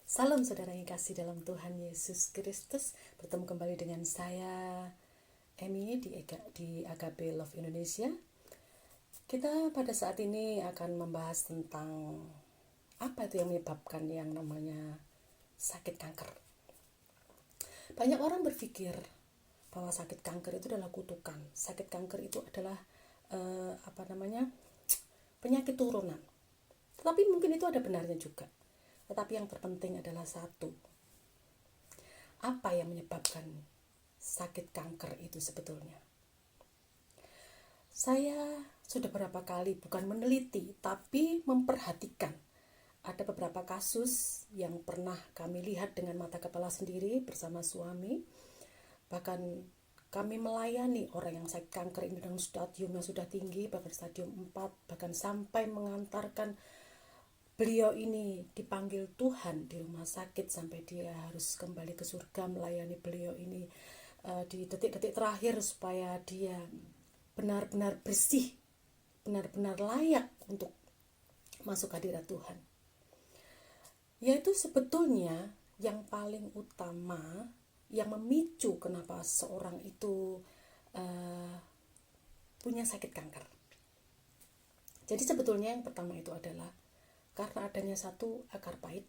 Salam saudara yang kasih dalam Tuhan Yesus Kristus. Bertemu kembali dengan saya Emi di AKB Love Indonesia. Kita pada saat ini akan membahas tentang apa itu yang menyebabkan yang namanya sakit kanker. Banyak orang berpikir bahwa sakit kanker itu adalah kutukan. Sakit kanker itu adalah penyakit turunan. Tetapi mungkin itu ada benarnya juga. Tetapi yang terpenting adalah satu. Apa yang menyebabkan sakit kanker itu sebetulnya? Saya sudah beberapa kali bukan meneliti, tapi memperhatikan. Ada beberapa kasus yang pernah kami lihat dengan mata kepala sendiri bersama suami. Bahkan kami melayani orang yang sakit kanker ini dengan stadium yang sudah tinggi, bahkan stadium 4, bahkan sampai mengantarkan beliau ini dipanggil Tuhan di rumah sakit sampai dia harus kembali ke surga melayani beliau ini di detik-detik terakhir supaya dia benar-benar bersih, benar-benar layak untuk masuk hadirat Tuhan. Yaitu sebetulnya yang paling utama yang memicu kenapa seorang itu punya sakit kanker. Jadi sebetulnya yang pertama itu adalah karena adanya satu, akar pahit,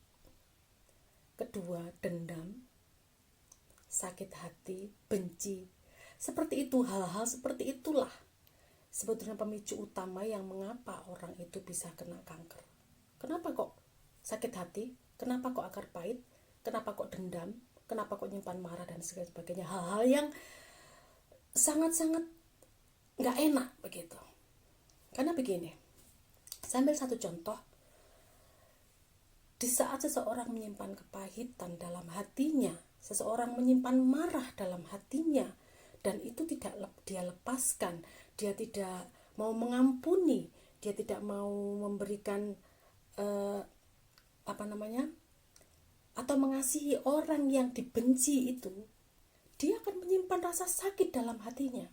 kedua, dendam, sakit hati, benci. Seperti itu, hal-hal seperti itulah sebetulnya pemicu utama yang mengapa orang itu bisa kena kanker. Kenapa kok sakit hati? Kenapa kok akar pahit? Kenapa kok dendam? Kenapa kok nyimpan marah dan sebagainya? Hal-hal yang sangat-sangat gak enak begitu. Karena begini, saya ambil satu contoh. Di saat seseorang menyimpan kepahitan dalam hatinya, seseorang menyimpan marah dalam hatinya, dan itu tidak dia lepaskan, dia tidak mau mengampuni, dia tidak mau memberikan atau mengasihi orang yang dibenci itu, dia akan menyimpan rasa sakit dalam hatinya.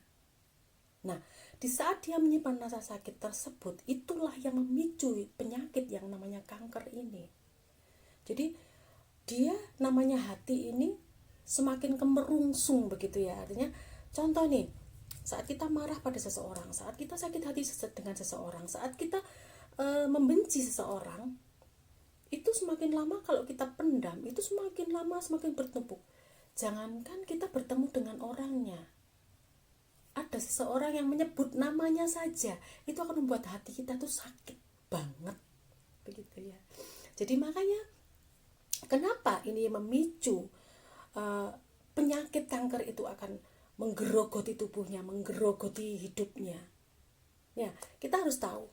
Nah, di saat dia menyimpan rasa sakit tersebut, itulah yang memicu penyakit yang namanya kanker ini. Jadi dia namanya hati ini semakin kemerungsung begitu ya. Artinya contoh nih, saat kita marah pada seseorang, saat kita sakit hati dengan seseorang, saat kita membenci seseorang, itu semakin lama kalau kita pendam, itu semakin lama semakin bertumpuk. Jangankan kita bertemu dengan orangnya, ada seseorang yang menyebut namanya saja, itu akan membuat hati kita tuh sakit banget begitu ya. Jadi makanya kenapa ini memicu penyakit kanker itu akan menggerogoti tubuhnya, menggerogoti hidupnya. Ya, kita harus tahu.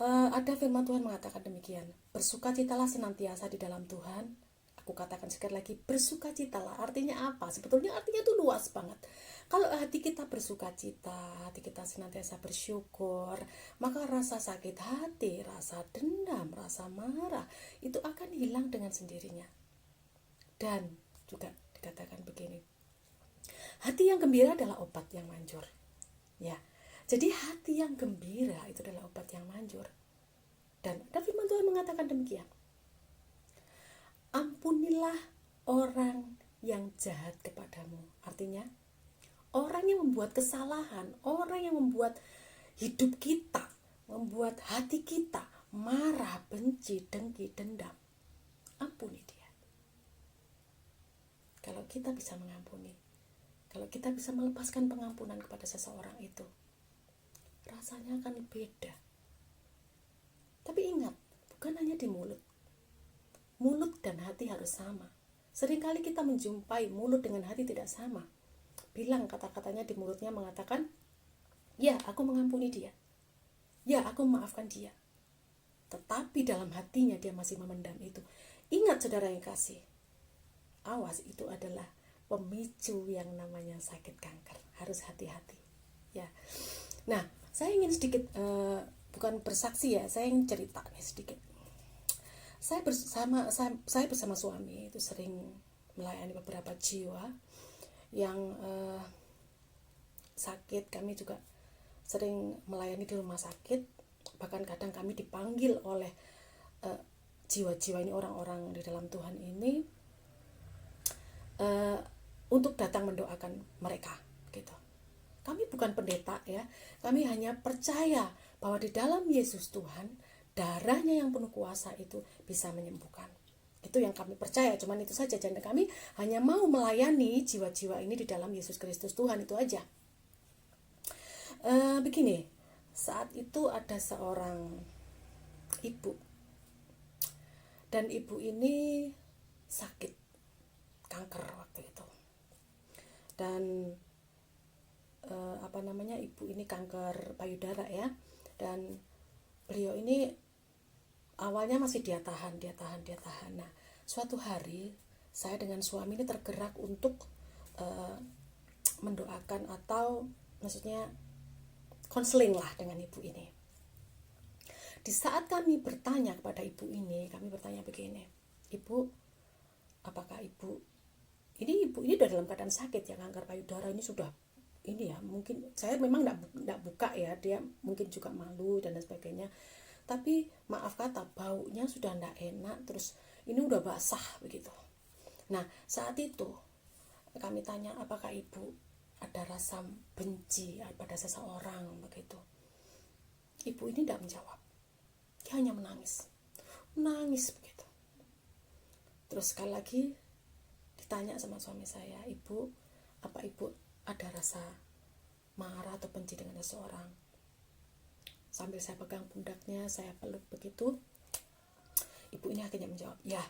Ada firman Tuhan mengatakan demikian. Bersukacitalah senantiasa di dalam Tuhan. Aku katakan sekali lagi, bersukacitalah. Artinya apa? Sebetulnya artinya itu luas banget. Kalau hati kita bersukacita, hati kita senantiasa bersyukur, maka rasa sakit hati, rasa dendam, rasa marah itu akan hilang dengan sendirinya. Dan juga dikatakan begini, hati yang gembira adalah obat yang manjur. Ya, jadi hati yang gembira itu adalah obat yang manjur. Dan ada firman Tuhan mengatakan demikian. Ampunilah orang yang jahat kepadamu. Artinya, orang yang membuat kesalahan, orang yang membuat hidup kita, membuat hati kita marah, benci, dengki, dendam, ampuni dia. Kalau kita bisa mengampuni, kalau kita bisa melepaskan pengampunan kepada seseorang itu, rasanya akan beda. Tapi ingat, bukan hanya di mulut. Mulut dan hati harus sama. Seringkali kita menjumpai mulut dengan hati tidak sama. Bilang kata-katanya di mulutnya mengatakan, ya aku mengampuni dia, ya aku memaafkan dia, tetapi dalam hatinya dia masih memendam itu. Ingat saudara yang kasih, awas, itu adalah pemicu yang namanya sakit kanker. Harus hati-hati ya. Nah, saya ingin sedikit bukan bersaksi ya, saya ingin cerita nih sedikit. Saya bersama suami itu sering melayani beberapa jiwa yang sakit. Kami juga sering melayani di rumah sakit, bahkan kadang kami dipanggil oleh jiwa-jiwa ini, orang-orang di dalam Tuhan ini, untuk datang mendoakan mereka gitu. Kami bukan pendeta ya, kami hanya percaya bahwa di dalam Yesus Tuhan, darahnya yang penuh kuasa itu bisa menyembuhkan. Itu yang kami percaya, cuman itu saja. Dan kami hanya mau melayani jiwa-jiwa ini di dalam Yesus Kristus Tuhan, itu aja. Begini, saat itu ada seorang ibu, dan ibu ini sakit kanker waktu itu. Dan ibu ini kanker payudara ya, dan beliau ini awalnya masih dia tahan. Nah, suatu hari saya dengan suami ini tergerak untuk mendoakan, atau maksudnya konseling lah dengan ibu ini. Di saat kami bertanya kepada ibu ini, kami bertanya begini, ibu, apakah ibu ini udah dalam keadaan sakit ya, kanker payudara ini sudah ini ya, mungkin saya memang enggak buka ya, dia mungkin juga malu dan lain sebagainya, tapi maaf kata baunya sudah enggak enak, terus ini udah basah begitu. Nah, saat itu kami tanya, apakah ibu ada rasa benci pada seseorang begitu. Ibu ini tidak menjawab, dia hanya menangis begitu. Terus sekali lagi ditanya sama suami saya, ibu, apa ibu ada rasa marah atau benci dengan seseorang? Sambil saya pegang pundaknya, saya peluk begitu, ibu ini akhirnya menjawab, ya,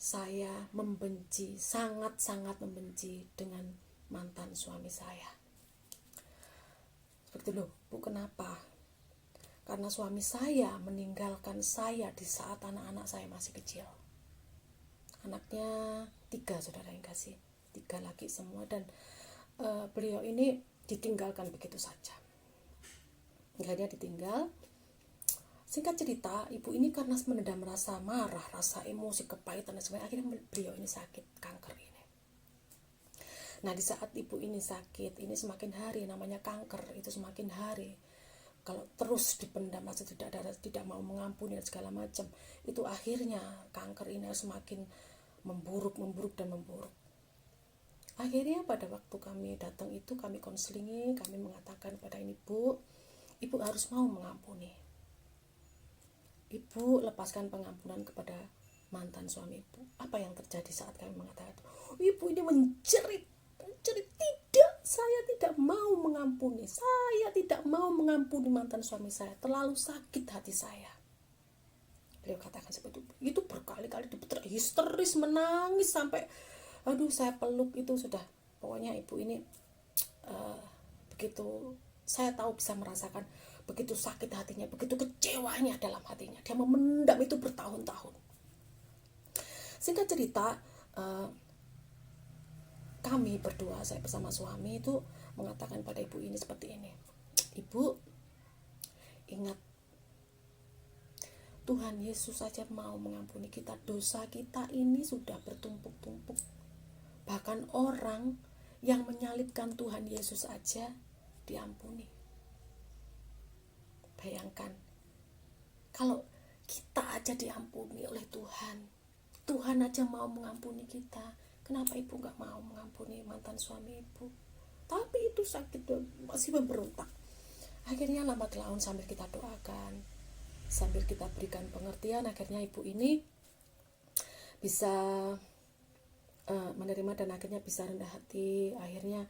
saya membenci, sangat-sangat membenci dengan mantan suami saya. Seperti loh, bu, kenapa? Karena suami saya meninggalkan saya di saat anak-anak saya masih kecil. Anaknya 3, saudara yang kasih, 3 laki semua, dan beliau ini ditinggalkan begitu saja. Akhirnya ditinggal. Singkat cerita, ibu ini karena menendam rasa marah, rasa emosi, kepahitan dan sebagainya, akhirnya beliau ini sakit kanker ini. Nah, di saat ibu ini sakit, ini semakin hari, namanya kanker itu semakin hari, kalau terus dipendam, rasa tidak mau mengampuni dan segala macam, itu akhirnya kanker ini semakin memburuk. Akhirnya pada waktu kami datang itu, kami konselingi, kami mengatakan pada ini, ibu harus mau mengampuni. Ibu lepaskan pengampunan kepada mantan suami ibu. Apa yang terjadi saat kami mengatakan itu? Ibu ini menjerit, tidak, saya tidak mau mengampuni. Saya tidak mau mengampuni mantan suami saya. Terlalu sakit hati saya. Beliau katakan seperti itu berkali-kali, histeris, menangis sampai, aduh, saya peluk itu sudah. Pokoknya ibu ini begitu, saya tahu bisa merasakan begitu sakit hatinya, begitu kecewanya dalam hatinya. Dia memendam itu bertahun-tahun. Singkat cerita, kami berdua, saya bersama suami itu mengatakan pada ibu ini seperti ini, ibu, ingat, Tuhan Yesus saja mau mengampuni kita. Dosa kita ini sudah bertumpuk-tumpuk. Bahkan orang yang menyalibkan Tuhan Yesus saja diampuni. Bayangkan, kalau kita aja diampuni oleh Tuhan, Tuhan aja mau mengampuni kita, kenapa ibu gak mau mengampuni mantan suami ibu? Tapi itu sakit, masih memberontak. Akhirnya lambat laun sambil kita doakan, sambil kita berikan pengertian, akhirnya ibu ini bisa menerima dan akhirnya bisa rendah hati. Akhirnya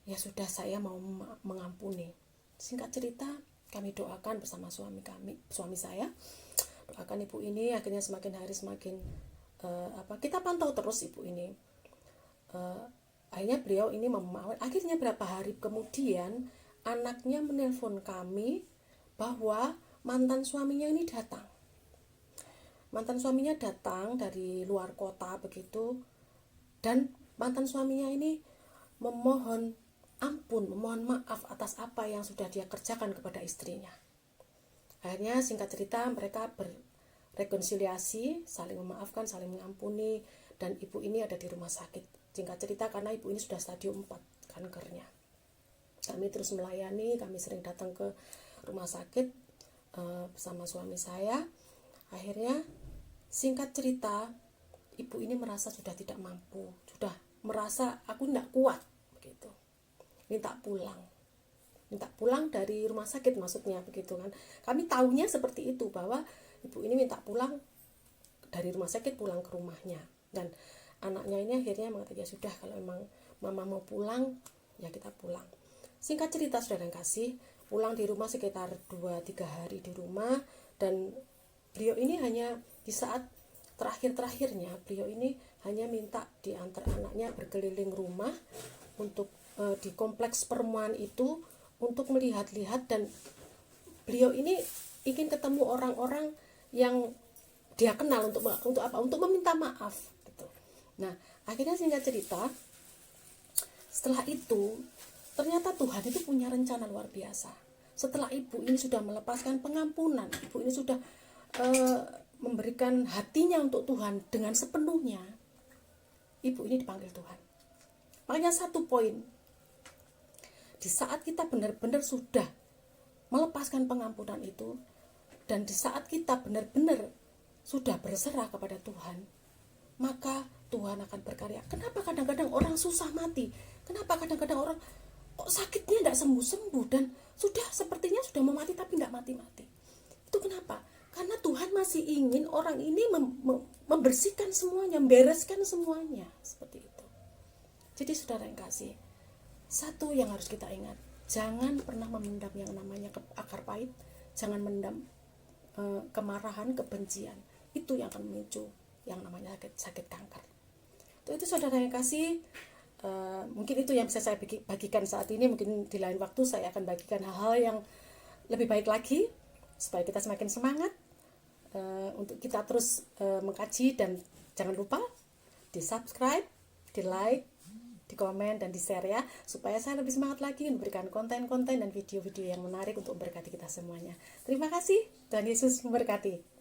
ya sudah, saya mau mengampuni. Singkat cerita, kami doakan bersama suami saya, doakan ibu ini. Akhirnya semakin hari semakin kita pantau terus ibu ini. Akhirnya beliau ini memaafkan. Akhirnya berapa hari kemudian anaknya menelpon kami bahwa mantan suaminya ini datang. Mantan suaminya datang dari luar kota begitu, dan mantan suaminya ini memohon ampun, memohon maaf atas apa yang sudah dia kerjakan kepada istrinya. Akhirnya singkat cerita mereka berrekonsiliasi, saling memaafkan, saling mengampuni, dan ibu ini ada di rumah sakit. Singkat cerita, karena ibu ini sudah stadium 4 kankernya. Kami terus melayani, kami sering datang ke rumah sakit bersama suami saya. Akhirnya singkat cerita, ibu ini merasa sudah tidak mampu, sudah merasa aku tidak kuat begitu. Minta pulang dari rumah sakit maksudnya begitu kan. Kami tahunya seperti itu, bahwa ibu ini minta pulang dari rumah sakit, pulang ke rumahnya. Dan anaknya ini akhirnya mengatakan, ya sudah, kalau memang mama mau pulang ya kita pulang. Singkat cerita saudara kasih, pulang di rumah sekitar 2-3 hari di rumah. Dan beliau ini hanya di saat terakhirnya beliau ini hanya minta diantar anaknya berkeliling rumah untuk di kompleks perumahan itu untuk melihat-lihat. Dan beliau ini ingin ketemu orang-orang yang dia kenal untuk apa? Untuk meminta maaf gitu. Nah, akhirnya singkat cerita, setelah itu ternyata Tuhan itu punya rencana luar biasa. Setelah ibu ini sudah melepaskan pengampunan, ibu ini sudah memberikan hatinya untuk Tuhan dengan sepenuhnya, ibu ini dipanggil Tuhan. Makanya satu poin, di saat kita benar-benar sudah melepaskan pengampunan itu, dan di saat kita benar-benar sudah berserah kepada Tuhan, maka Tuhan akan berkarya. Kenapa kadang-kadang orang susah mati? Kenapa kadang-kadang orang kok sakitnya tidak sembuh-sembuh, dan sudah sepertinya sudah mau mati tapi tidak mati-mati? Itu kenapa? Karena Tuhan masih ingin orang ini membersihkan semuanya, membereskan semuanya, seperti itu. Jadi saudara yang kasih, satu yang harus kita ingat, jangan pernah memendam yang namanya akar pahit, jangan mendam kemarahan, kebencian. Itu yang akan memicu yang namanya sakit kanker. Itu saudara yang kasih, mungkin itu yang bisa saya bagikan saat ini. Mungkin di lain waktu saya akan bagikan hal-hal yang lebih baik lagi, supaya kita semakin semangat untuk kita terus mengkaji. Dan jangan lupa di subscribe, di like, di komen, dan di share ya, supaya saya lebih semangat lagi memberikan konten-konten dan video-video yang menarik untuk memberkati kita semuanya. Terima kasih, Tuhan Yesus memberkati.